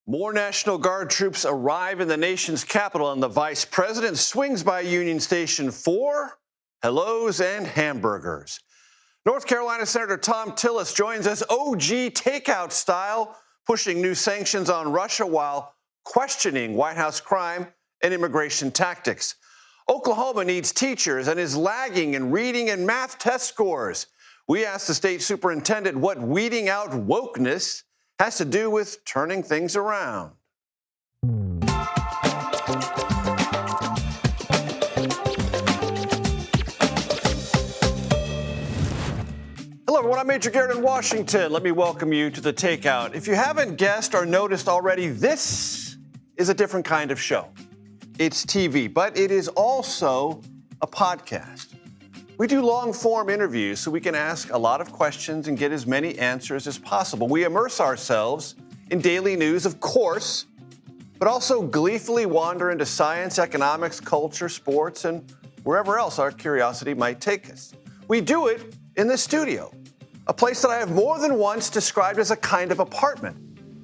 More National Guard troops arrive in the nation's capital, and the vice president swings by Union Station for hellos and hamburgers. North Carolina Senator Thom Tillis joins us OG Takeout style, pushing new sanctions on Russia while questioning White House crime and immigration tactics. Oklahoma needs teachers and is lagging in reading and math test scores. We asked the state superintendent what weeding out wokeness has to do with turning things around. Hello, everyone. I'm Major Garrett in Washington. Let me welcome you to the Takeout. If you haven't guessed or noticed already, this is a different kind of show. It's TV, but it is also a podcast. We do long-form interviews so we can ask a lot of questions and get as many answers as possible. We immerse ourselves in daily news, of course, but also gleefully wander into science, economics, culture, sports, and wherever else our curiosity might take us. We do it in the studio, a place that I have more than once described as a kind of apartment.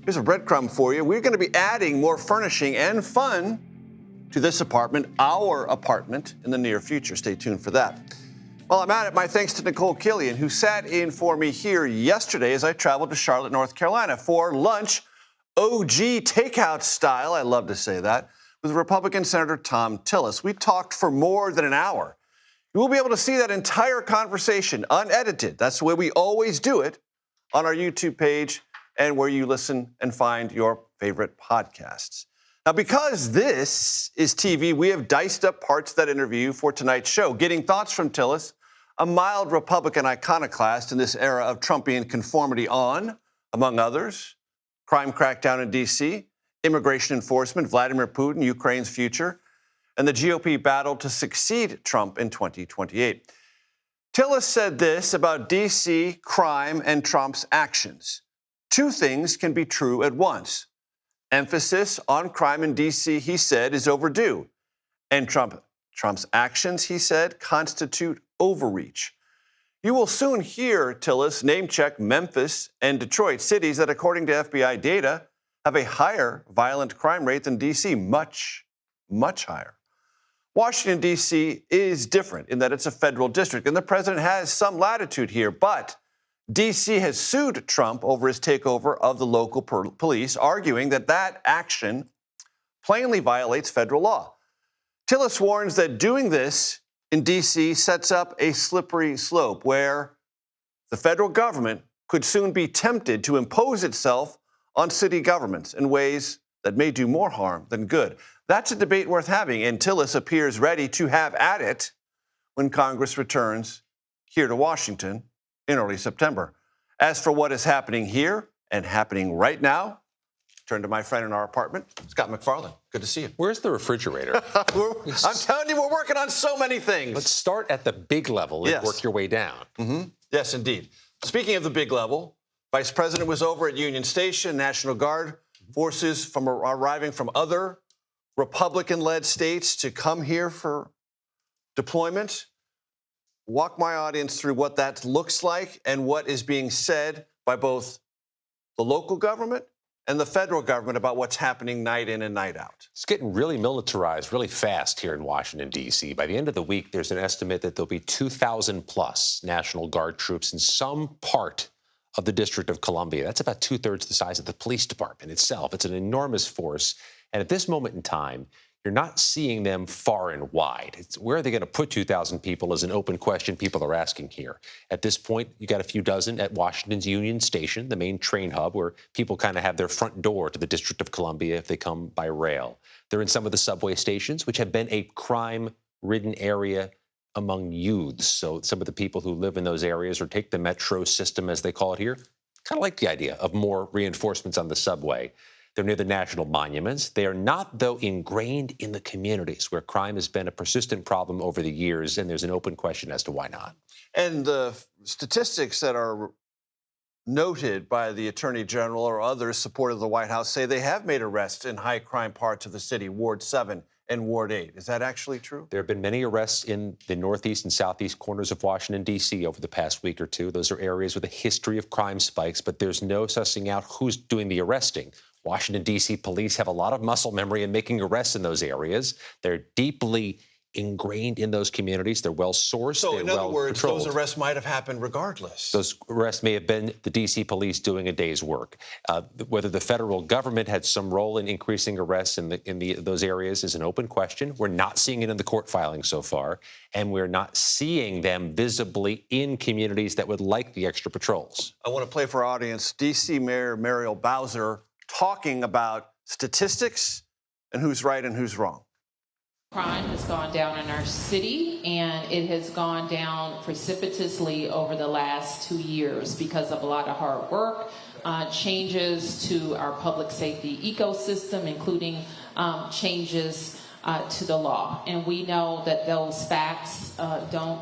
Here's a breadcrumb for you. We're going to be adding more furnishing and fun to this apartment, our apartment, in the near future. Stay tuned for that. While I'm at it, my thanks to Nicole Killian, who sat in for me here yesterday as I traveled to Charlotte, North Carolina for lunch, OG Takeout style, I love to say that, with Republican Senator Thom Tillis. We talked for more than an hour. You will be able to see that entire conversation unedited. That's the way we always do it on our YouTube page and where you listen and find your favorite podcasts. Now, because this is TV, we have diced up parts of that interview for tonight's show, getting thoughts from Tillis, a mild Republican iconoclast in this era of Trumpian conformity on, among others, crime crackdown in D.C., immigration enforcement, Vladimir Putin, Ukraine's future, and the GOP battle to succeed Trump in 2028. Tillis said this about D.C., crime, and Trump's actions. Two things can be true at once. Emphasis on crime in D.C., he said, is overdue. And Trump's actions, he said, constitute overreach. You will soon hear Tillis name-check Memphis and Detroit, cities that, according to FBI data, have a higher violent crime rate than D.C., much, much higher. Washington, D.C. is different in that it's a federal district, and the president has some latitude here, but D.C. has sued Trump over his takeover of the local police, arguing that that action plainly violates federal law. Tillis warns that doing this in D.C. sets up a slippery slope where the federal government could soon be tempted to impose itself on city governments in ways that may do more harm than good. That's a debate worth having, and Tillis appears ready to have at it when Congress returns here to Washington in early September. As for what is happening here and happening right now, turn to my friend in our apartment, Scott McFarland. Good to see you. Where's the refrigerator? I'm telling you, we're working on so many things. Let's start at the big level and work your way down. Mm-hmm. Yes, indeed. Speaking of the big level, Vice President was over at Union Station. National Guard forces arriving from other Republican-led states to come here for deployment. Walk my audience through what that looks like and what is being said by both the local government and the federal government about what's happening night in and night out. It's getting really militarized really fast here in Washington, D.C. By the end of the week, there's an estimate that there'll be 2,000 plus National Guard troops in some part of the District of Columbia. That's about two-thirds the size of the police department itself. It's an enormous force. And at this moment in time, you're not seeing them far and wide. Where are they going to put 2,000 people is an open question people are asking here. At this point, you got a few dozen at Washington's Union Station, the main train hub, where people kind of have their front door to the District of Columbia if they come by rail. They're in some of the subway stations, which have been a crime-ridden area among youths. So some of the people who live in those areas or take the metro system, as they call it here, kind of like the idea of more reinforcements on the subway. They're near the national monuments. They are not, though, ingrained in the communities where crime has been a persistent problem over the years, and there's an open question as to why not. And the statistics that are noted by the Attorney General or others supportive of the White House say they have made arrests in high-crime parts of the city, Ward 7 and Ward 8. Is that actually true? There have been many arrests in the northeast and southeast corners of Washington, D.C. over the past week or two. Those are areas with a history of crime spikes, but there's no sussing out who's doing the arresting. Washington, D.C. police have a lot of muscle memory in making arrests in those areas. They're deeply ingrained in those communities. They're well sourced. So, in other words, patrolled. those arrests might have happened regardless. Those arrests may have been the D.C. police doing a day's work. Whether the federal government had some role in increasing arrests in those areas is an open question. We're not seeing it in the court filing so far, and we're not seeing them visibly in communities that would like the extra patrols. I want to play for our audience D.C. Mayor Muriel Bowser talking about statistics and who's right and who's wrong. Crime has gone down in our city, and it has gone down precipitously over the last 2 years because of a lot of hard work, changes to our public safety ecosystem, including changes to the law. And we know that those facts don't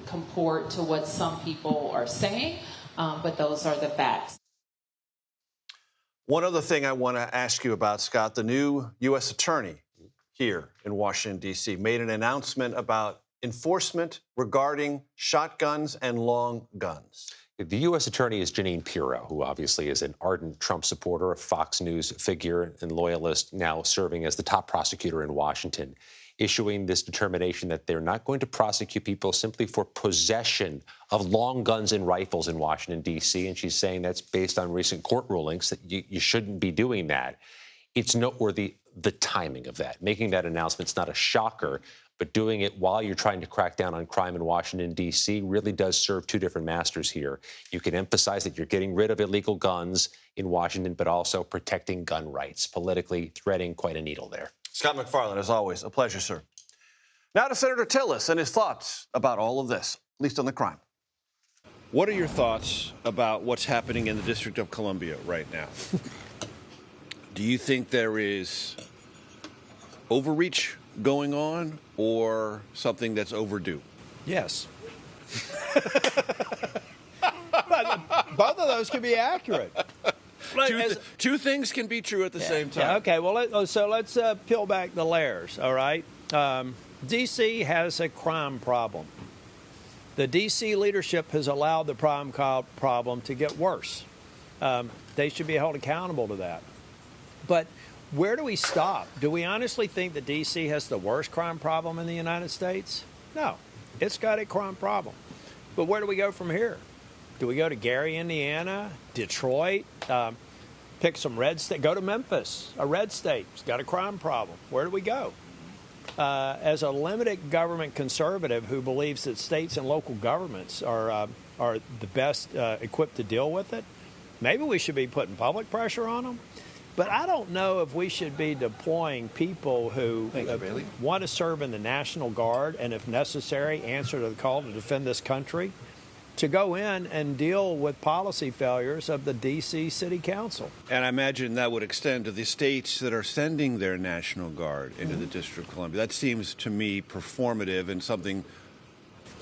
comport to what some people are saying, but those are the facts. One other thing I want to ask you about, Scott, the new U.S. attorney here in Washington, D.C., made an announcement about enforcement regarding shotguns and long guns. The U.S. attorney is Jeanine Pirro, who obviously is an ardent Trump supporter, a Fox News figure and loyalist, now serving as the top prosecutor in Washington, issuing this determination that they're not going to prosecute people simply for possession of long guns and rifles in Washington, D.C., and she's saying that's based on recent court rulings, that you shouldn't be doing that. It's noteworthy the timing of that. Making that announcement's not a shocker, but doing it while you're trying to crack down on crime in Washington, D.C. really does serve two different masters here. You can emphasize that you're getting rid of illegal guns in Washington, but also protecting gun rights, politically threading quite a needle there. Scott MacFarlane, as always, a pleasure, sir. Now to Senator Tillis and his thoughts about all of this, at least on the crime. What are your thoughts about what's happening in the District of Columbia right now? Do you think there is overreach going on or something that's overdue? Yes. Both of those can be accurate. Two things can be true at the same time. Yeah, okay, well, so let's peel back the layers, all right? D.C. has a crime problem. The D.C. leadership has allowed the problem to get worse. They should be held accountable to that. But where do we stop? Do we honestly think that D.C. has the worst crime problem in the United States? No, it's got a crime problem. But where do we go from here? Do we go to Gary, Indiana, Detroit, pick some red state, go to Memphis, a red state, it's got a crime problem. Where do we go? As a limited government conservative who believes that states and local governments are the best equipped to deal with it, maybe we should be putting public pressure on them. But I don't know if we should be deploying people who want to serve in the National Guard and, if necessary, answer to the call to defend this country, to go in and deal with policy failures of the D.C. City Council. And I imagine that would extend to the states that are sending their National Guard into the District of Columbia. That seems to me performative and something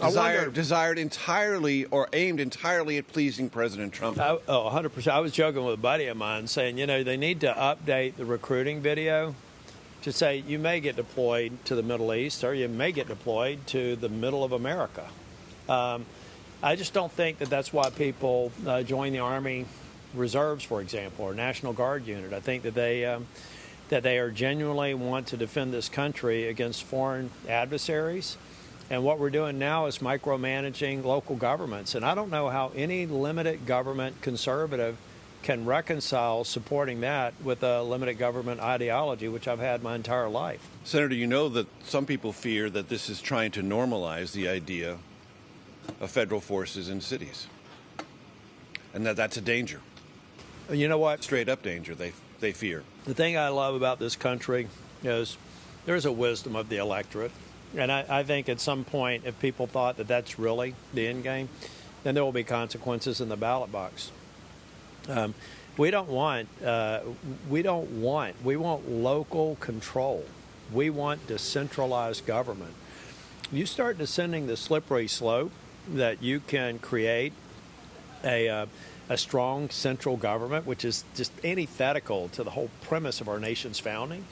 desired entirely or aimed entirely at pleasing President Trump. 100%. I was joking with a buddy of mine saying, they need to update the recruiting video to say you may get deployed to the Middle East or you may get deployed to the middle of America. I just don't think that that's why people join the Army Reserves, for example, or National Guard unit. I think that they are genuinely want to defend this country against foreign adversaries. And what we're doing now is micromanaging local governments. And I don't know how any limited government conservative can reconcile supporting that with a limited government ideology, which I've had my entire life. Senator, you know that some people fear that this is trying to normalize the idea of federal forces in cities, and that's a danger. You know what? Straight up danger, they fear. The thing I love about this country is there's a wisdom of the electorate. And I think at some point, if people thought that that's really the end game, then there will be consequences in the ballot box. We want local control. We want decentralized government. You start descending the slippery slope that you can create a strong central government, which is just antithetical to the whole premise of our nation's founding.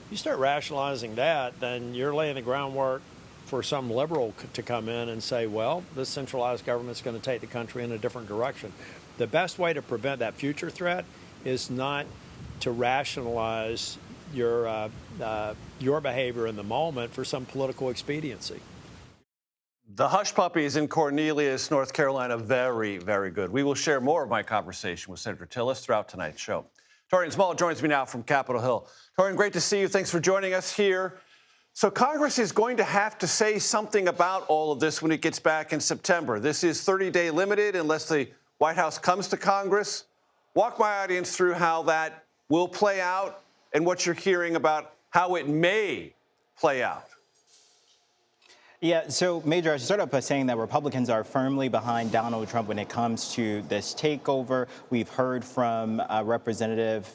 You start rationalizing that, then you're laying the groundwork for some liberal to come in and say, well, this centralized government is going to take the country in a different direction. The best way to prevent that future threat is not to rationalize your behavior in the moment for some political expediency. The hush puppies in Cornelius, North Carolina, very, very good. We will share more of my conversation with Senator Tillis throughout tonight's show. Torian Small joins me now from Capitol Hill. Torian, great to see you. Thanks for joining us here. So Congress is going to have to say something about all of this when it gets back in September. This is 30-day limited unless the White House comes to Congress. Walk my audience through how that will play out and what you're hearing about how it may play out. Yeah, so, Major, I should start off by saying that Republicans are firmly behind Donald Trump when it comes to this takeover. We've heard from Representative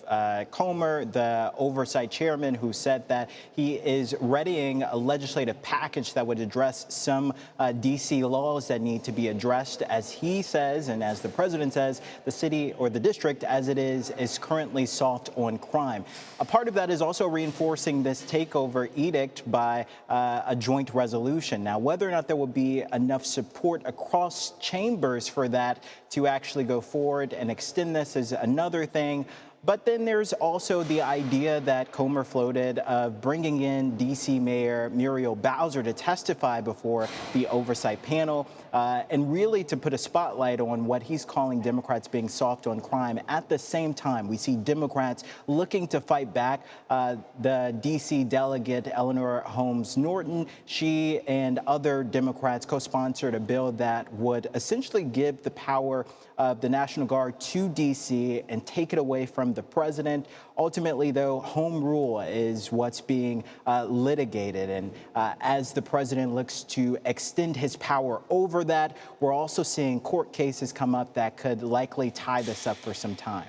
Comer, the oversight chairman, who said that he is readying a legislative package that would address some D.C. laws that need to be addressed. As he says, and as the president says, the city or the district, as it is currently soft on crime. A part of that is also reinforcing this takeover edict by a joint resolution. Now, whether or not there will be enough support across chambers for that to actually go forward and extend this is another thing. But then there's also the idea that Comer floated of bringing in D.C. Mayor Muriel Bowser to testify before the oversight panel and really to put a spotlight on what he's calling Democrats being soft on crime. At the same time, we see Democrats looking to fight back. The D.C. delegate, Eleanor Holmes Norton, she and other Democrats co-sponsored a bill that would essentially give the power of the National Guard to D.C. and take it away from the president. Ultimately, though, home rule is what's being litigated. And as the president looks to extend his power over that, we're also seeing court cases come up that could likely tie this up for some time.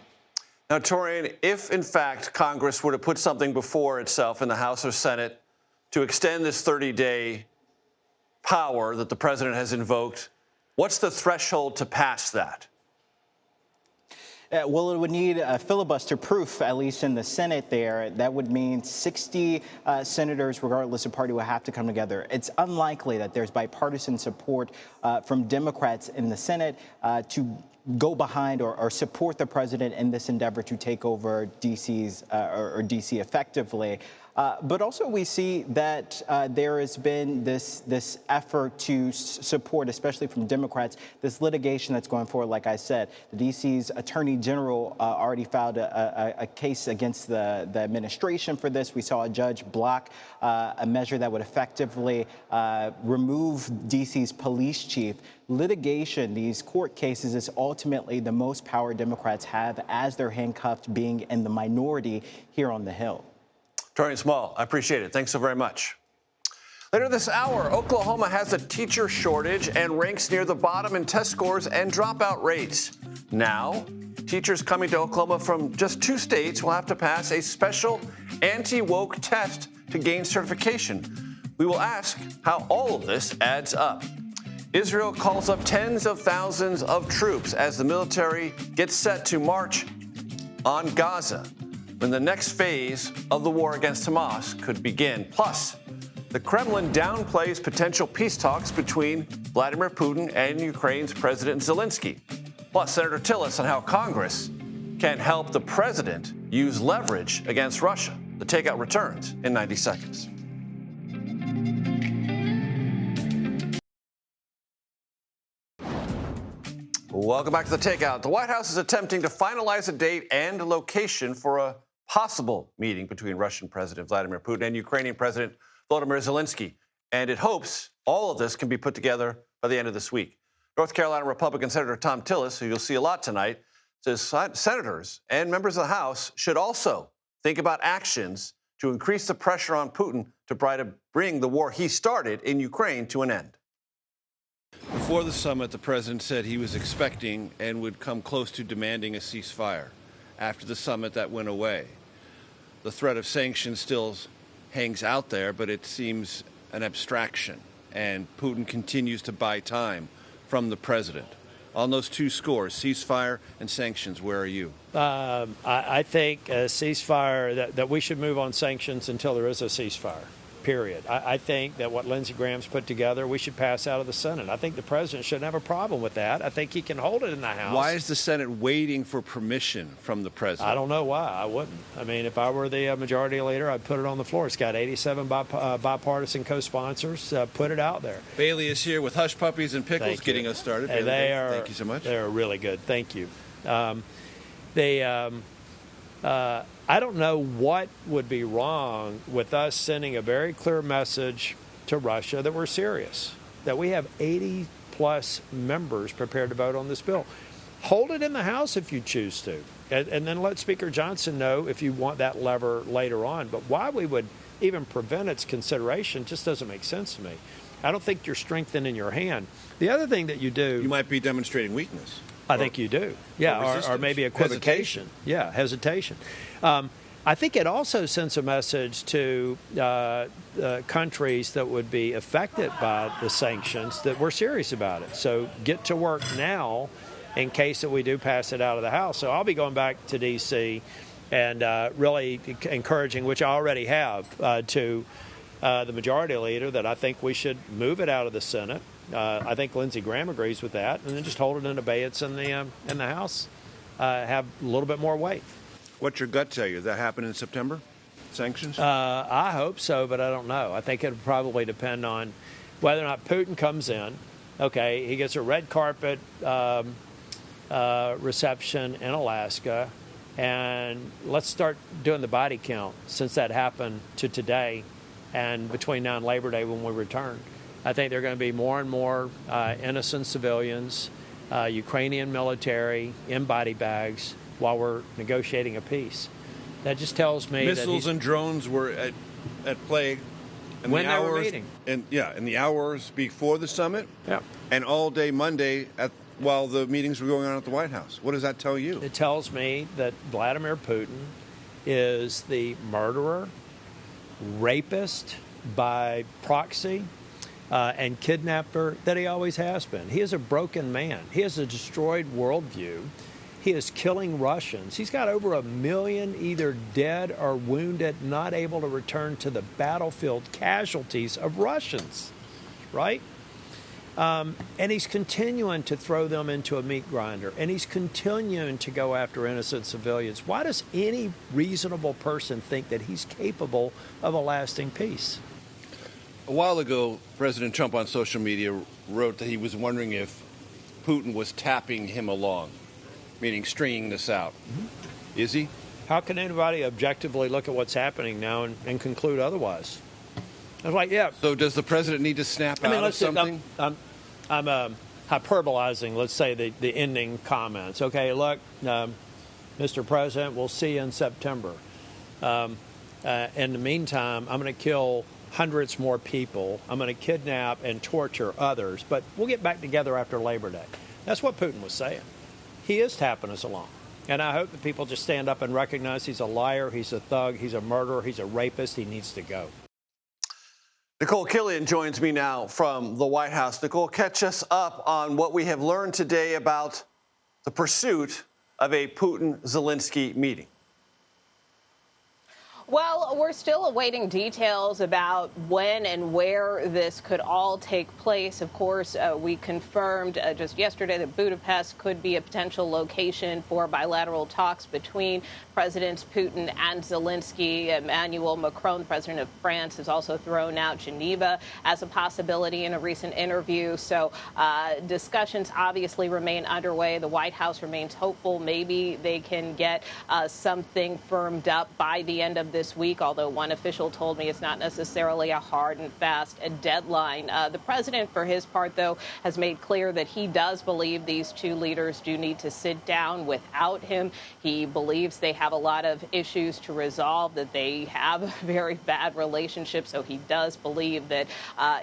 Now, Torian, if in fact Congress were to put something before itself in the House or Senate to extend this 30-day power that the president has invoked, what's the threshold to pass that? Well, it would need a filibuster proof, at least in the Senate there. That would mean 60 senators, regardless of party, will have to come together. It's unlikely that there's bipartisan support from Democrats in the Senate to go behind or support the president in this endeavor to take over D.C. effectively. But also we see that there has been this effort to support, especially from Democrats, this litigation that's going forward. Like I said, the D.C.'s Attorney General already filed a case against the administration for this. We saw a judge block a measure that would effectively remove D.C.'s police chief. Litigation, these court cases, is ultimately the most power Democrats have as they're handcuffed, being in the minority here on the Hill. Torian Small, I appreciate it. Thanks so very much. Later this hour, Oklahoma has a teacher shortage and ranks near the bottom in test scores and dropout rates. Now, teachers coming to Oklahoma from just 2 states will have to pass a special anti-woke test to gain certification. We will ask how all of this adds up. Israel calls up tens of thousands of troops as the military gets set to march on Gaza, when the next phase of the war against Hamas could begin. Plus, the Kremlin downplays potential peace talks between Vladimir Putin and Ukraine's President Zelenskyy. Plus, Senator Tillis on how Congress can help the president use leverage against Russia. The Takeout returns in 90 seconds. Welcome back to the Takeout. The White House is attempting to finalize a date and a location for a possible meeting between Russian President Vladimir Putin and Ukrainian President Volodymyr Zelenskyy. And it hopes all of this can be put together by the end of this week. North Carolina Republican Senator Thom Tillis, who you'll see a lot tonight, says senators and members of the House should also think about actions to increase the pressure on Putin to try to bring the war he started in Ukraine to an end. Before the summit, the president said he was expecting and would come close to demanding a ceasefire. After the summit, that went away. The threat of sanctions still hangs out there, but it seems an abstraction, and Putin continues to buy time from the president. On those 2 scores, ceasefire and sanctions, where are you? I think a ceasefire, that we should move on sanctions until there is a ceasefire, period. I think that what Lindsey Graham's put together, we should pass out of the Senate. I think the president shouldn't have a problem with that. I think he can hold it in the House. Why is the Senate waiting for permission from the president? I don't know why. I wouldn't. I mean, if I were the majority leader, I'd put it on the floor. It's got 87 bipartisan co-sponsors. Put it out there. Bailey is here with Hush Puppies and Pickles, getting us started. And thank you so much. They're really good. Thank you. I don't know what would be wrong with us sending a very clear message to Russia that we're serious, that we have 80-plus members prepared to vote on this bill. Hold it in the House if you choose to, and then let Speaker Johnson know if you want that lever later on. But why we would even prevent its consideration just doesn't make sense to me. I don't think you're strengthening your hand. The other thing that you do... You might be demonstrating weakness. I think you do. Yeah, or maybe equivocation. Yeah, hesitation. I think it also sends a message to countries that would be affected by the sanctions that we're serious about it. So get to work now in case that we do pass it out of the House. So I'll be going back to D.C. and really encouraging, which I already have, to the majority leader that I think we should move it out of the Senate. I think Lindsey Graham agrees with that, and then just hold it in abeyance in the House, have a little bit more weight. What's your gut tell you? Does that happen in September? Sanctions? I hope so, but I don't know. I think it would probably depend on whether or not Putin comes in. Okay, he gets a red carpet reception in Alaska, and let's start doing the body count since that happened to today and between now and Labor Day when we return. I think there are going to be more and more innocent civilians, Ukrainian military in body bags while we're negotiating a peace. That just tells me missiles and drones were at play in when the they hours, were meeting. In the hours before the summit, yeah, and all day Monday while the meetings were going on at the White House. What does that tell you? It tells me that Vladimir Putin is the murderer, rapist by proxy, and kidnapper that he always has been. He is a broken man. He has a destroyed worldview. He is killing Russians. He's got over 1 million either dead or wounded, not able to return to the battlefield casualties of Russians, right? And he's continuing to throw them into a meat grinder, and he's continuing to go after innocent civilians. Why does any reasonable person think that he's capable of a lasting peace? A while ago, President Trump on social media wrote that he was wondering if Putin was tapping him along, meaning stringing this out. Mm-hmm. Is he? How can anybody objectively look at what's happening now and conclude otherwise? I was like, yeah. So does the president need to snap out of something? I'm hyperbolizing, let's say, the ending comments. Okay, look, Mr. President, we'll see you in September. In the meantime, I'm going to kill hundreds more people. I'm going to kidnap and torture others, but we'll get back together after Labor Day. That's what Putin was saying. He is tapping us along. And I hope that people just stand up and recognize he's a liar, he's a thug, he's a murderer, he's a rapist, he needs to go. Nicole Killian joins me now from the White House. Nicole, catch us up on what we have learned today about the pursuit of a Putin-Zelenskyy meeting. Well, we're still awaiting details about when and where this could all take place. Of course, we confirmed just yesterday that Budapest could be a potential location for bilateral talks between Presidents Putin and Zelenskyy. Emmanuel Macron, president of France, has also thrown out Geneva as a possibility in a recent interview. So discussions obviously remain underway. The White House remains hopeful maybe they can get something firmed up by the end of this week, although one official told me it's not necessarily a hard and fast deadline. The president, for his part, though, has made clear that he does believe these two leaders do need to sit down without him. He believes they have a lot of issues to resolve, that they have a very bad relationship, so he does believe that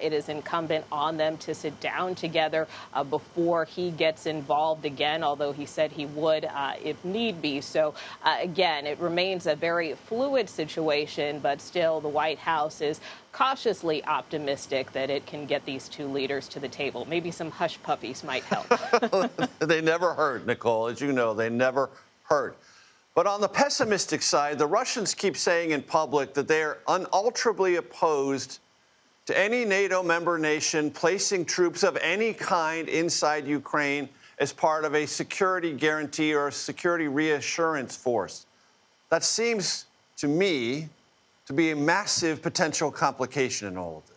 it is incumbent on them to sit down together before he gets involved again, although he said he would if need be. So, again, it remains a very fluid situation, but still the White House is cautiously optimistic that it can get these two leaders to the table. Maybe some hush puppies might help. They never hurt, Nicole. As you know, they never hurt. But on the pessimistic side, the Russians keep saying in public that they are unalterably opposed to any NATO member nation placing troops of any kind inside Ukraine as part of a security guarantee or a security reassurance force. That seems to me to be a massive potential complication in all of this.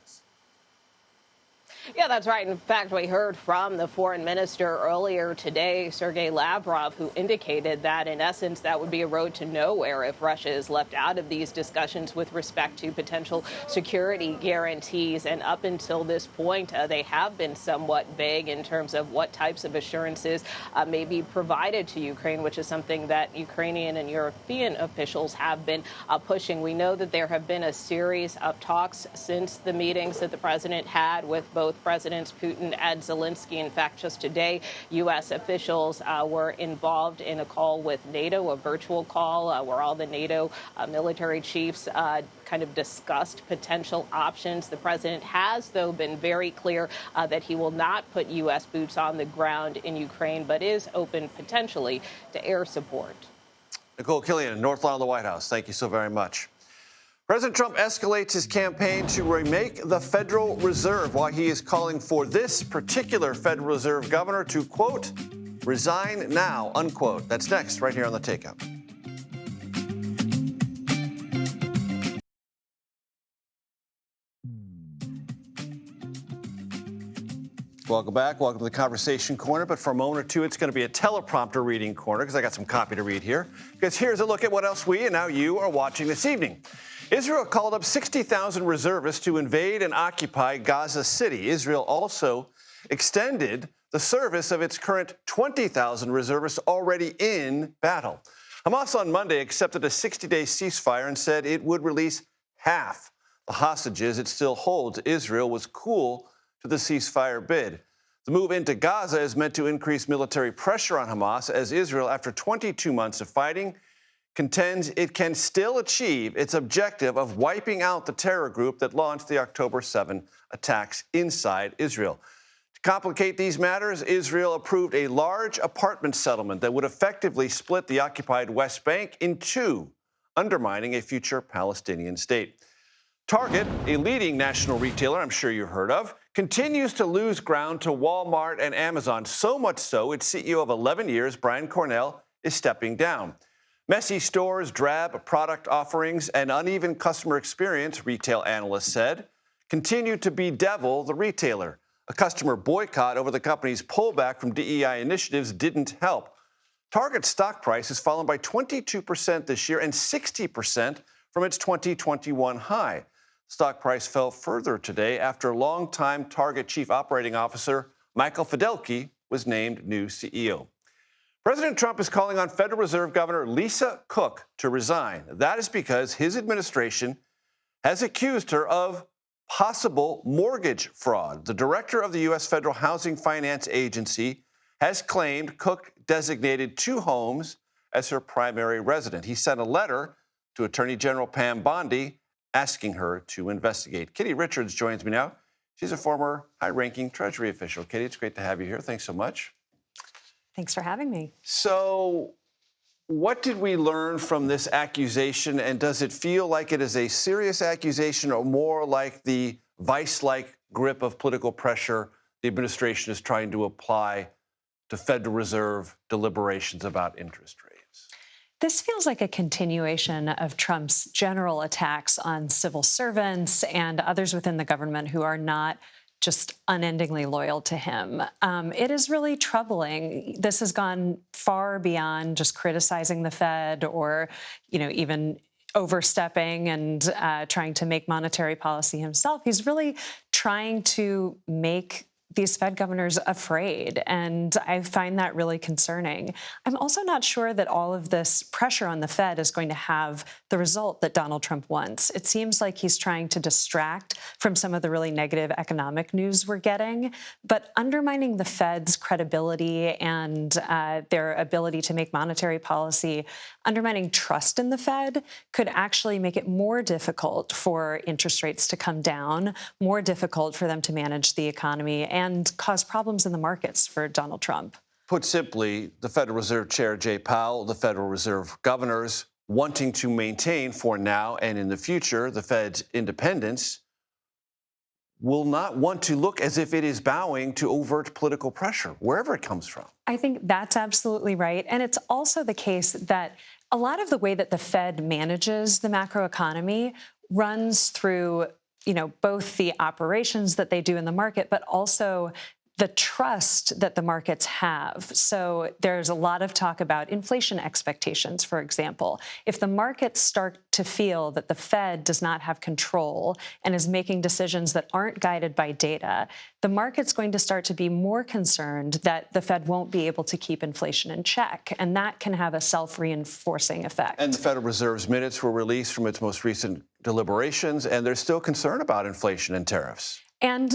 Yeah, that's right. In fact, we heard from the foreign minister earlier today, Sergei Lavrov, who indicated that, in essence, that would be a road to nowhere if Russia is left out of these discussions with respect to potential security guarantees. And up until this point, they have been somewhat vague in terms of what types of assurances may be provided to Ukraine, which is something that Ukrainian and European officials have been pushing. We know that there have been a series of talks since the meetings that the president had with both Presidents Putin and Zelenskyy. In fact, just today, U.S. officials were involved in a call with NATO, a virtual call where all the NATO military chiefs kind of discussed potential options. The president has, though, been very clear that he will not put U.S. boots on the ground in Ukraine, but is open potentially to air support. Nicole Killian, North Lawn of the White House, thank you so very much. President Trump escalates his campaign to remake the Federal Reserve while he is calling for this particular Federal Reserve governor to, quote, resign now, unquote. That's next, right here on The Takeout. Welcome back. Welcome to the Conversation Corner. But for a moment or two, it's going to be a teleprompter reading corner because I got some copy to read here. Because here's a look at what else we and now you are watching this evening. Israel called up 60,000 reservists to invade and occupy Gaza City. Israel also extended the service of its current 20,000 reservists already in battle. Hamas on Monday accepted a 60-day ceasefire and said it would release half the hostages it still holds. Israel was cool to the ceasefire bid. The move into Gaza is meant to increase military pressure on Hamas as Israel, after 22 months of fighting, contends it can still achieve its objective of wiping out the terror group that launched the October 7 attacks inside Israel. To complicate these matters, Israel approved a large apartment settlement that would effectively split the occupied West Bank in two, undermining a future Palestinian state. Target, a leading national retailer I'm sure you've heard of, continues to lose ground to Walmart and Amazon, so much so its CEO of 11 years, Brian Cornell, is stepping down. Messy stores, drab product offerings, and uneven customer experience, retail analysts said, continue to bedevil the retailer. A customer boycott over the company's pullback from DEI initiatives didn't help. Target's stock price has fallen by 22% this year and 60% from its 2021 high. Stock price fell further today after longtime Target chief operating officer Michael Fidelki was named new CEO. President Trump is calling on Federal Reserve Governor Lisa Cook to resign. That is because his administration has accused her of possible mortgage fraud. The director of the U.S. Federal Housing Finance Agency has claimed Cook designated two homes as her primary resident. He sent a letter to Attorney General Pam Bondi asking her to investigate. Kitty Richards joins me now. She's a former high-ranking Treasury official. Kitty, it's great to have you here. Thanks so much. Thanks for having me. So what did we learn from this accusation, and does it feel like it is a serious accusation or more like the vice-like grip of political pressure the administration is trying to apply to Federal Reserve deliberations about interest rates? This feels like a continuation of Trump's general attacks on civil servants and others within the government who are not just unendingly loyal to him. It is really troubling. This has gone far beyond just criticizing the Fed or, even overstepping and trying to make monetary policy himself. He's really trying to make these Fed governors afraid, and I find that really concerning. I'm also not sure that all of this pressure on the Fed is going to have the result that Donald Trump wants. It seems like he's trying to distract from some of the really negative economic news we're getting, but undermining the Fed's credibility and their ability to make monetary policy, undermining trust in the Fed could actually make it more difficult for interest rates to come down, more difficult for them to manage the economy, and cause problems in the markets for Donald Trump. Put simply, the Federal Reserve Chair Jay Powell, the Federal Reserve governors wanting to maintain for now and in the future the Fed's independence, will not want to look as if it is bowing to overt political pressure, wherever it comes from. I think that's absolutely right. And it's also the case that a lot of the way that the Fed manages the macroeconomy runs through, both the operations that they do in the market, but also the trust that the markets have. So there's a lot of talk about inflation expectations, for example. If the markets start to feel that the Fed does not have control and is making decisions that aren't guided by data, the market's going to start to be more concerned that the Fed won't be able to keep inflation in check. And that can have a self-reinforcing effect. And the Federal Reserve's minutes were released from its most recent deliberations, and there's still concern about inflation and tariffs. And,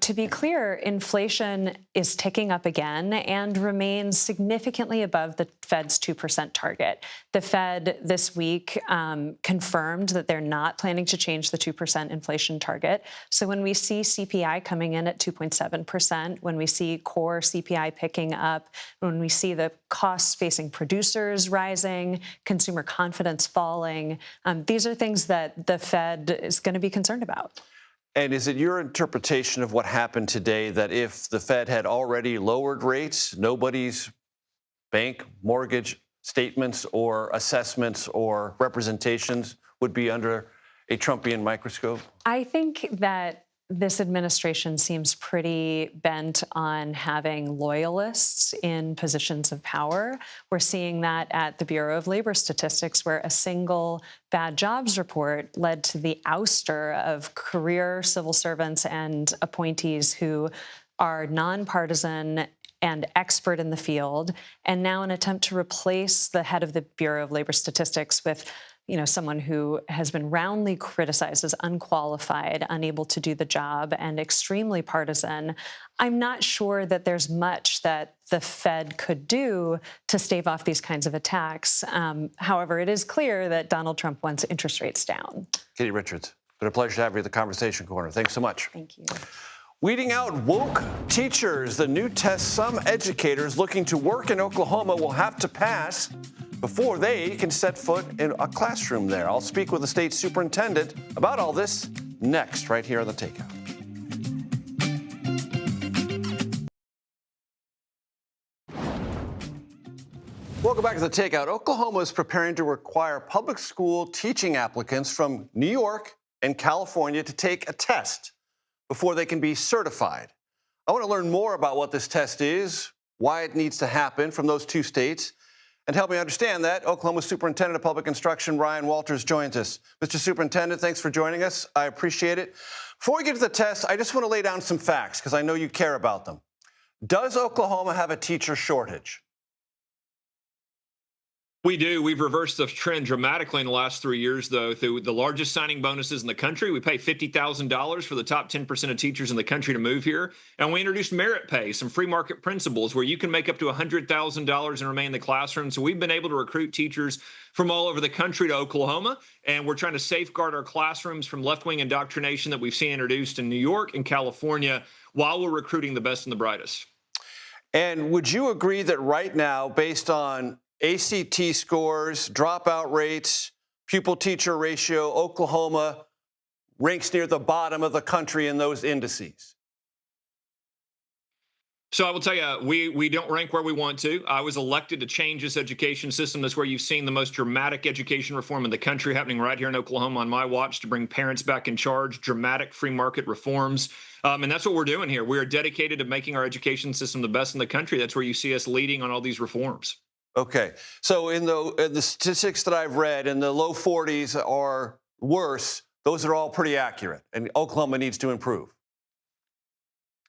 to be clear, inflation is ticking up again and remains significantly above the Fed's 2% target. The Fed this week confirmed that they're not planning to change the 2% inflation target. So when we see CPI coming in at 2.7%, when we see core CPI picking up, when we see the costs facing producers rising, consumer confidence falling, these are things that the Fed is going to be concerned about. And is it your interpretation of what happened today that if the Fed had already lowered rates, nobody's bank mortgage statements or assessments or representations would be under a Trumpian microscope? I think that this administration seems pretty bent on having loyalists in positions of power. We're seeing that at the Bureau of Labor Statistics, where a single bad jobs report led to the ouster of career civil servants and appointees who are nonpartisan and expert in the field, and now an attempt to replace the head of the Bureau of Labor Statistics with someone who has been roundly criticized as unqualified, unable to do the job, and extremely partisan. I'm not sure that there's much that the Fed could do to stave off these kinds of attacks. However, it is clear that Donald Trump wants interest rates down. Katie Richards, been a pleasure to have you at the Conversation Corner. Thanks so much. Thank you. Weeding out woke teachers, the new test some educators looking to work in Oklahoma will have to pass before they can set foot in a classroom there. I'll speak with the state superintendent about all this next, right here on The Takeout. Welcome back to The Takeout. Oklahoma is preparing to require public school teaching applicants from New York and California to take a test before they can be certified. I want to learn more about what this test is, why it needs to happen from those two states, and help me understand that, Oklahoma Superintendent of Public Instruction Ryan Walters joins us. Mr. Superintendent, thanks for joining us. I appreciate it. Before we get to the test, I just want to lay down some facts because I know you care about them. Does Oklahoma have a teacher shortage? We do. We've reversed the trend dramatically in the last 3 years, though, through the largest signing bonuses in the country. We pay $50,000 for the top 10% of teachers in the country to move here. And we introduced merit pay, some free market principles where you can make up to $100,000 and remain in the classroom. So we've been able to recruit teachers from all over the country to Oklahoma. And we're trying to safeguard our classrooms from left-wing indoctrination that we've seen introduced in New York and California while we're recruiting the best and the brightest. And would you agree that right now, based on ACT scores, dropout rates, pupil-teacher ratio, Oklahoma ranks near the bottom of the country in those indices? So I will tell you, we don't rank where we want to. I was elected to change this education system. That's where you've seen the most dramatic education reform in the country happening right here in Oklahoma on my watch to bring parents back in charge, dramatic free market reforms. And that's what we're doing here. We are dedicated to making our education system the best in the country. That's where you see us leading on all these reforms. Okay. So in the statistics that I've read, in the low 40s or worse, those are all pretty accurate, and Oklahoma needs to improve.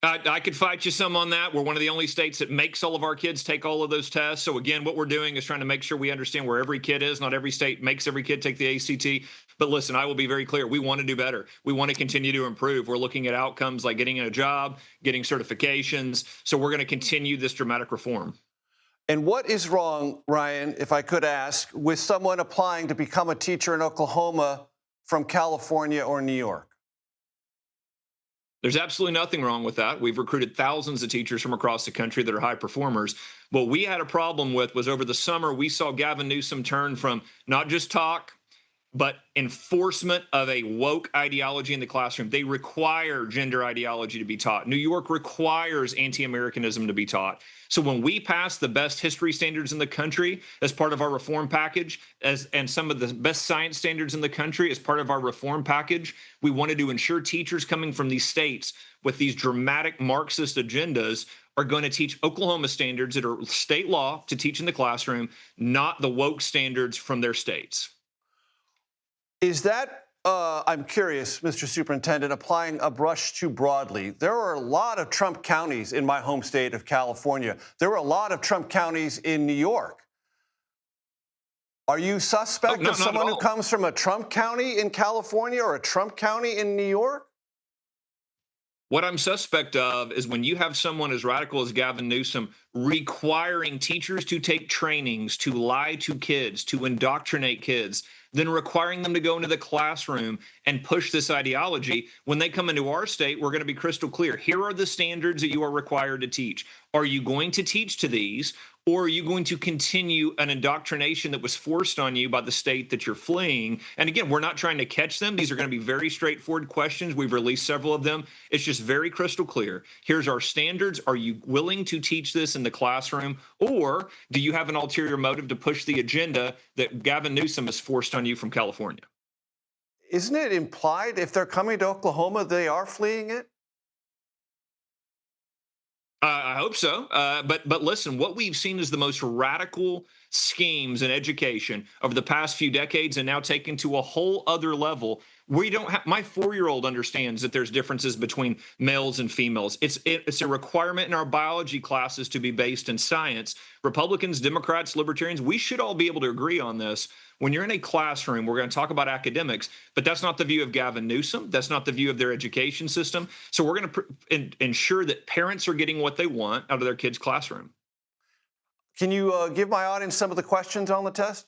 I could fight you some on that. We're one of the only states that makes all of our kids take all of those tests. So again, what we're doing is trying to make sure we understand where every kid is. Not every state makes every kid take the ACT. But listen, I will be very clear. We want to do better. We want to continue to improve. We're looking at outcomes like getting a job, getting certifications. So we're going to continue this dramatic reform. And what is wrong, Ryan, if I could ask, with someone applying to become a teacher in Oklahoma from California or New York? There's absolutely nothing wrong with that. We've recruited thousands of teachers from across the country that are high performers. What we had a problem with was over the summer, we saw Gavin Newsom turn from not just talk, but enforcement of a woke ideology in the classroom. They require gender ideology to be taught. New York requires anti-Americanism to be taught. So when we pass the best history standards in the country as part of our reform package, and some of the best science standards in the country as part of our reform package, we wanted to ensure teachers coming from these states with these dramatic Marxist agendas are going to teach Oklahoma standards that are state law to teach in the classroom, not the woke standards from their states. Is that, I'm curious, Mr. Superintendent, applying a brush too broadly? There are a lot of Trump counties in my home state of California. There were a lot of Trump counties in New York. Are you suspect of someone who comes from a Trump county in California or a Trump county in New York? What I'm suspect of is when you have someone as radical as Gavin Newsom requiring teachers to take trainings, to lie to kids, to indoctrinate kids, then requiring them to go into the classroom and push this ideology. When they come into our state, we're going to be crystal clear. Here are the standards that you are required to teach. Are you going to teach to these, or are you going to continue an indoctrination that was forced on you by the state that you're fleeing? And again, we're not trying to catch them. These are going to be very straightforward questions. We've released several of them. It's just very crystal clear. Here's our standards. Are you willing to teach this in the classroom, or do you have an ulterior motive to push the agenda that Gavin Newsom has forced on you from California? Isn't it implied if they're coming to Oklahoma, they are fleeing it? I hope so. But listen, what we've seen is the most radical schemes in education over the past few decades, and now taken to a whole other level. We don't have, my 4-year-old understands that there's differences between males and females. It's a requirement in our biology classes to be based in science. Republicans, Democrats, Libertarians, we should all be able to agree on this. When you're in a classroom, we're going to talk about academics, but that's not the view of Gavin Newsom. That's not the view of their education system. So we're going to ensure that parents are getting what they want out of their kids' classroom. Can you give my audience some of the questions on the test?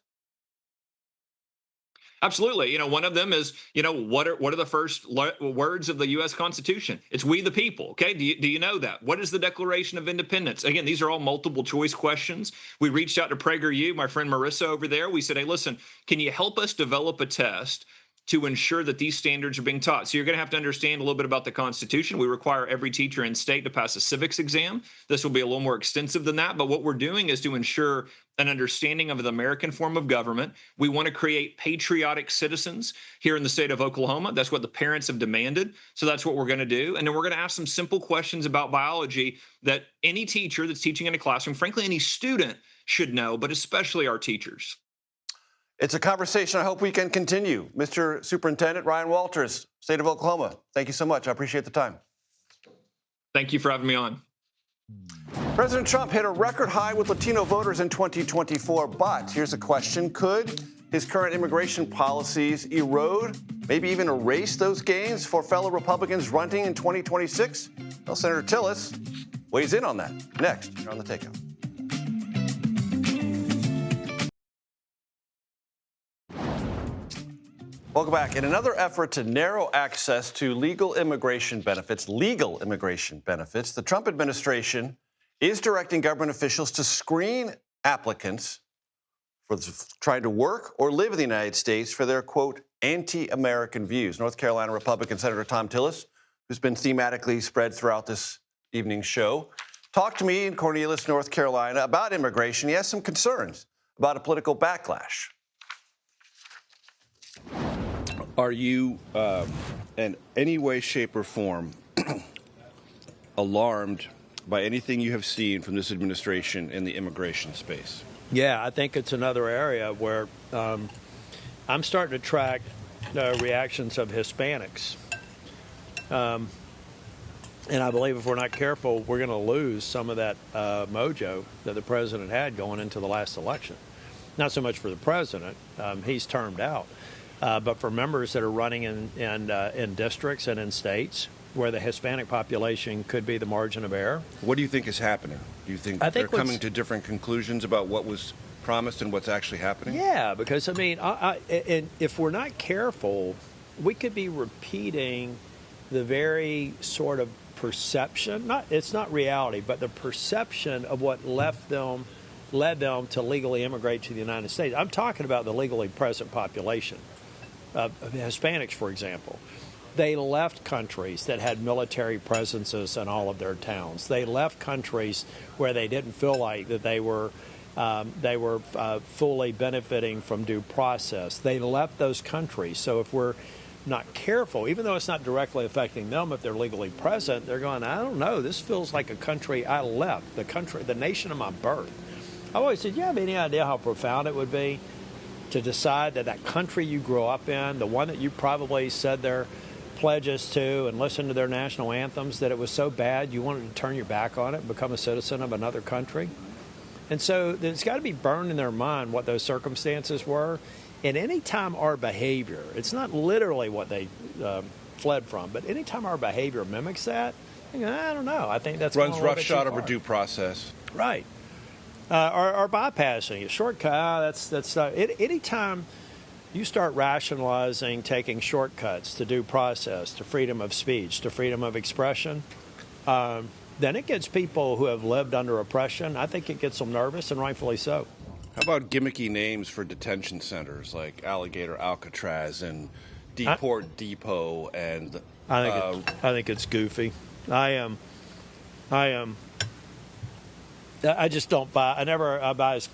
Absolutely. One of them is, what are the first words of the U.S. Constitution? It's "we the people." Okay. Do you know that? What is the Declaration of Independence? Again, these are all multiple choice questions. We reached out to PragerU, my friend Marissa over there. We said, hey, listen, can you help us develop a test to ensure that these standards are being taught? So you're going to have to understand a little bit about the Constitution. We require every teacher in state to pass a civics exam. This will be a little more extensive than that. But what we're doing is to ensure an understanding of the American form of government. We want to create patriotic citizens here in the state of Oklahoma. That's what the parents have demanded. So that's what we're going to do. And then we're going to ask some simple questions about biology that any teacher that's teaching in a classroom, frankly, any student should know, but especially our teachers. It's a conversation I hope we can continue. Mr. Superintendent Ryan Walters, State of Oklahoma, thank you so much. I appreciate the time. Thank you for having me on. President Trump hit a record high with Latino voters in 2024, but here's a question. Could his current immigration policies erode, maybe even erase those gains for fellow Republicans running in 2026? Well, Senator Tillis weighs in on that next here on The Takeout. Welcome back. In another effort to narrow access to legal immigration benefits, the Trump administration is directing government officials to screen applicants for trying to work or live in the United States for their, quote, anti-American views. North Carolina Republican Senator Thom Tillis, who's been thematically spread throughout this evening's show, talked to me in Cornelius, North Carolina about immigration. He has some concerns about a political backlash. Are you, in any way, shape, or form, alarmed by anything you have seen from this administration in the immigration space? Yeah, I think it's another area where I'm starting to track reactions of Hispanics. And I believe if we're not careful, we're going to lose some of that mojo that the president had going into the last election. Not so much for the president, he's termed out. But for members that are running in districts and in states where the Hispanic population could be the margin of error. What do you think is happening? Do you think they're coming to different conclusions about what was promised and what's actually happening? Yeah, because, I mean, and if we're not careful, we could be repeating the very sort of perception, it's not reality, but the perception of what led them to legally immigrate to the United States. I'm talking about the legally present population. Hispanics, for example. They left countries that had military presences in all of their towns. They left countries where they didn't feel like that they were fully benefiting from due process. They left those countries. So if we're not careful, even though it's not directly affecting them, if they're legally present, they're going, I don't know, this feels like a country I left, the nation of my birth. I always said, you have any idea how profound it would be to decide that that country you grew up in, the one that you probably said their pledges to and listened to their national anthems, that it was so bad you wanted to turn your back on it and become a citizen of another country? And so it's got to be burned in their mind what those circumstances were. And any time our behavior, it's not literally what they fled from, but any time our behavior mimics that, I don't know. I think that's runs roughshod over due process. Right. Or bypassing a shortcut. That's not. Anytime you start rationalizing taking shortcuts to due process, to freedom of speech, to freedom of expression, then it gets people who have lived under oppression, I think it gets them nervous, and rightfully so. How about gimmicky names for detention centers like Alligator Alcatraz and Deport Depot? And I think it's goofy. I just don't buy. I never advise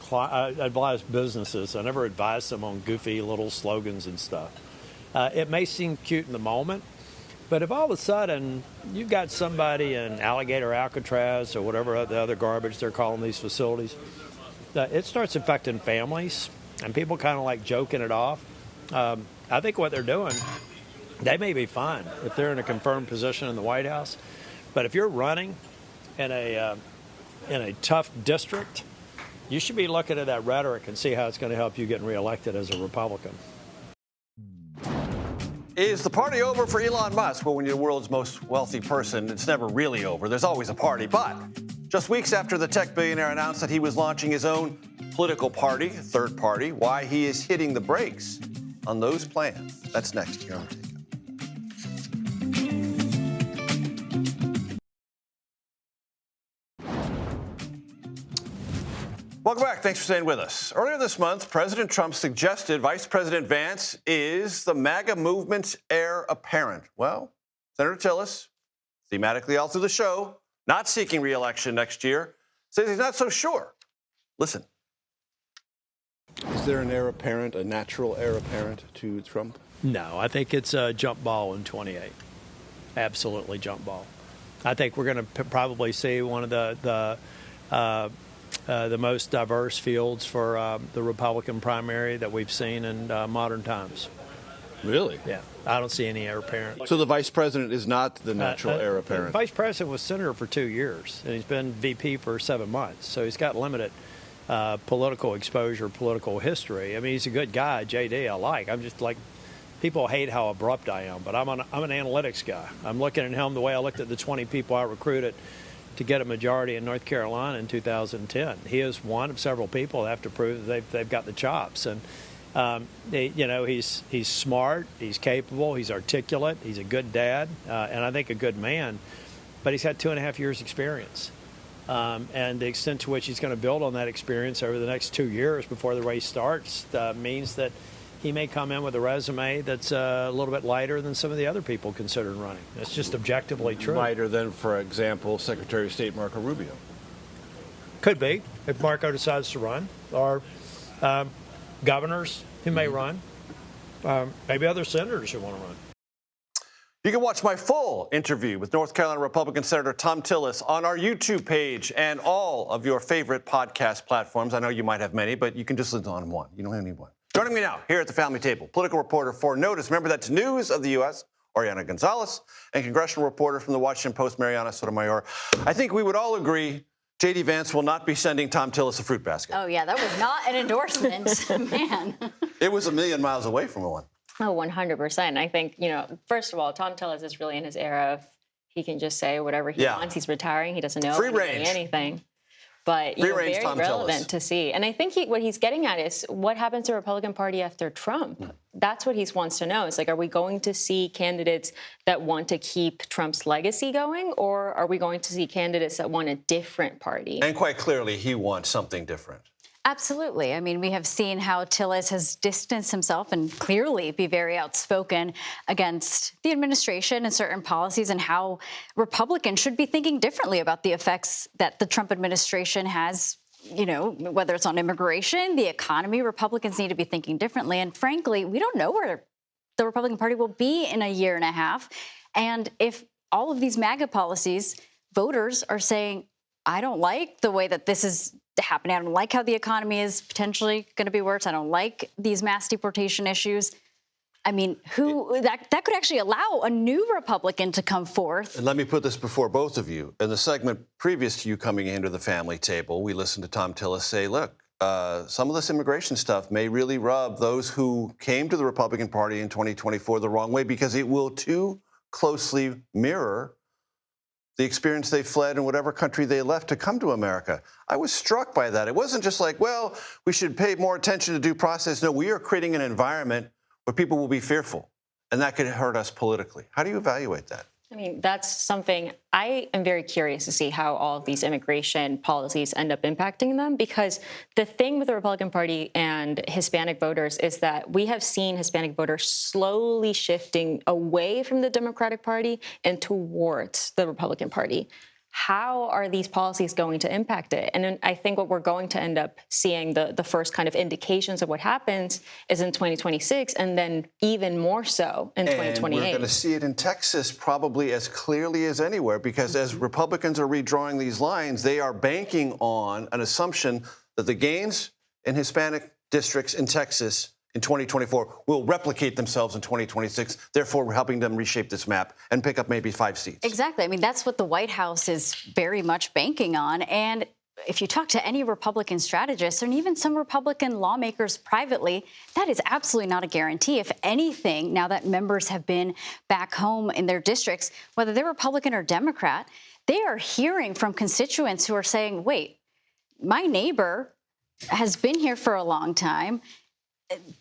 businesses. I never advise them on goofy little slogans and stuff. It may seem cute in the moment, but if all of a sudden you've got somebody in Alligator Alcatraz or whatever the other garbage they're calling these facilities, it starts affecting families, and people kind of like joking it off. I think what they're doing, they may be fine if they're in a confirmed position in the White House, but if you're running in a tough district, you should be looking at that rhetoric and see how it's going to help you get reelected as a Republican. Is the party over for Elon Musk? Well, when you're the world's most wealthy person, it's never really over. There's always a party. But just weeks after the tech billionaire announced that he was launching his own political party, third party, why he is hitting the brakes on those plans. That's next here on Takeout. Welcome back. Thanks for staying with us. Earlier this month, President Trump suggested Vice President Vance is the MAGA movement's heir apparent. Well, Senator Tillis, thematically all through the show, not seeking re-election next year, says he's not so sure. Listen. Is there an heir apparent, a natural heir apparent to Trump? No, I think it's a jump ball in 28. Absolutely jump ball. I think we're going to probably see one of the most diverse fields for the Republican primary that we've seen in modern times. Really? Yeah. I don't see any heir apparent. So the vice president is not the natural heir apparent? The vice president was senator for 2 years, and he's been VP for 7 months. So he's got limited political exposure, political history. I mean, he's a good guy, JD, I like. I'm just like, people hate how abrupt I am, but I'm an analytics guy. I'm looking at him the way I looked at the 20 people I recruited to get a majority in North Carolina in 2010. He is one of several people that have to prove that they've got the chops. And, he's smart, he's capable, he's articulate, he's a good dad, and I think a good man. But he's had 2.5 years experience. And the extent to which he's going to build on that experience over the next 2 years before the race starts means that he may come in with a resume that's a little bit lighter than some of the other people considered running. It's just objectively true. Lighter than, for example, Secretary of State Marco Rubio. Could be, if Marco decides to run, or governors who may run, maybe other senators who want to run. You can watch my full interview with North Carolina Republican Senator Thom Tillis on our YouTube page and all of your favorite podcast platforms. I know you might have many, but you can just listen on one. You don't need one. Joining me now here at the family table, political reporter for Notice. Remember, that's News of the U.S., Oriana Gonzalez, and congressional reporter from the Washington Post, Mariana Sotomayor. I think we would all agree J.D. Vance will not be sending Thom Tillis a fruit basket. Oh, yeah, that was not an endorsement, man. It was a million miles away from one. Oh, 100%. I think, first of all, Thom Tillis is really in his era of he can just say whatever he wants. He's retiring. He doesn't know anything. But very relevant to see. And I think what he's getting at is what happens to the Republican Party after Trump? That's what he wants to know. It's like, are we going to see candidates that want to keep Trump's legacy going, or are we going to see candidates that want a different party? And quite clearly, he wants something different. Absolutely. I mean, we have seen how Tillis has distanced himself and clearly be very outspoken against the administration and certain policies, and how Republicans should be thinking differently about the effects that the Trump administration has, you know, whether it's on immigration, the economy. Republicans need to be thinking differently. And frankly, we don't know where the Republican Party will be in a year and a half. And if all of these MAGA policies, voters are saying, I don't like the way that this is happening. I don't like how the economy is potentially going to be worse. I don't like these mass deportation issues. I mean, that could actually allow a new Republican to come forth. And let me put this before both of you. In the segment previous to you coming into the family table, we listened to Thom Tillis say, look, some of this immigration stuff may really rub those who came to the Republican Party in 2024 the wrong way, because it will too closely mirror the experience they fled in whatever country they left to come to America. I was struck by that. It wasn't just like, well, we should pay more attention to due process. No, we are creating an environment where people will be fearful, and that could hurt us politically. How do you evaluate that? I mean, that's something I am very curious to see how all of these immigration policies end up impacting them, because the thing with the Republican Party and Hispanic voters is that we have seen Hispanic voters slowly shifting away from the Democratic Party and towards the Republican Party. How are these policies going to impact it? And I think what we're going to end up seeing, the first kind of indications of what happens, is in 2026, and then even more so in 2028. And we're going to see it in Texas probably as clearly as anywhere, because as Republicans are redrawing these lines, they are banking on an assumption that the gains in Hispanic districts in Texas in 2024 will replicate themselves in 2026, therefore helping them reshape this map and pick up maybe 5 seats. Exactly. I mean, that's what the White House is very much banking on. And if you talk to any Republican strategists, and even some Republican lawmakers privately, that is absolutely not a guarantee. If anything, now that members have been back home in their districts, whether they're Republican or Democrat, they are hearing from constituents who are saying, wait, my neighbor has been here for a long time.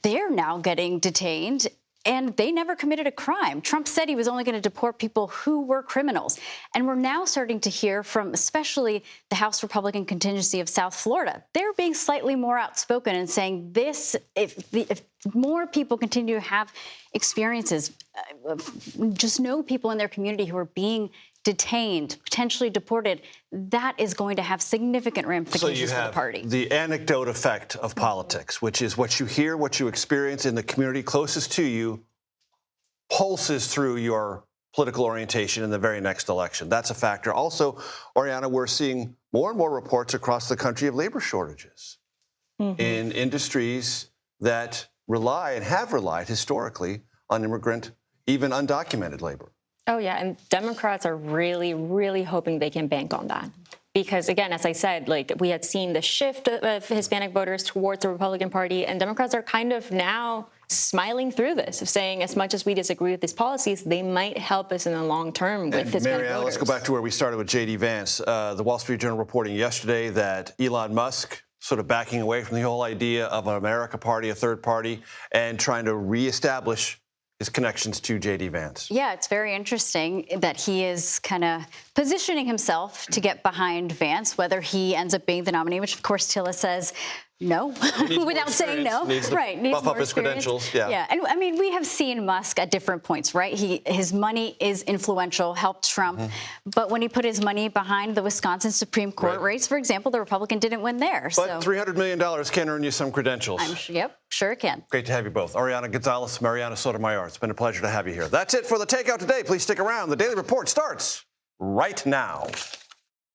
They're now getting detained, and they never committed a crime. Trump said he was only going to deport people who were criminals. And we're now starting to hear from especially the House Republican contingency of South Florida. They're being slightly more outspoken and saying this, if more people continue to have experiences, just know people in their community who are being detained, potentially deported, that is going to have significant ramifications for the party. The anecdote effect of politics, which is what you hear, what you experience in the community closest to you, pulses through your political orientation in the very next election. That's a factor. Also, Oriana, we're seeing more and more reports across the country of labor shortages in industries that rely and have relied historically on immigrant, even undocumented labor. Oh, yeah. And Democrats are really, really hoping they can bank on that. Because, again, as I said, like, we had seen the shift of Hispanic voters towards the Republican Party, and Democrats are kind of now smiling through this, of saying as much as we disagree with these policies, they might help us in the long term with Hispanic Mariana, voters. let's go back to where we started with J.D. Vance. The Wall Street Journal reporting yesterday that Elon Musk sort of backing away from the whole idea of an America party, a third party, and trying to reestablish his connections to J.D. Vance. Yeah, it's very interesting that he is kind of positioning himself to get behind Vance, whether he ends up being the nominee, which, of course, Tillis says no, without saying no. Needs to buff up his credentials. Yeah. And I mean, we have seen Musk at different points, right? His money is influential, helped Trump. But when he put his money behind the Wisconsin Supreme Court race, for example, the Republican didn't win there. But $300 million can earn you some credentials. Yep, sure it can. Great to have you both. Oriana Gonzalez, Mariana Sotomayor. It's been a pleasure to have you here. That's it for the Takeout today. Please stick around. The Daily Report starts right now.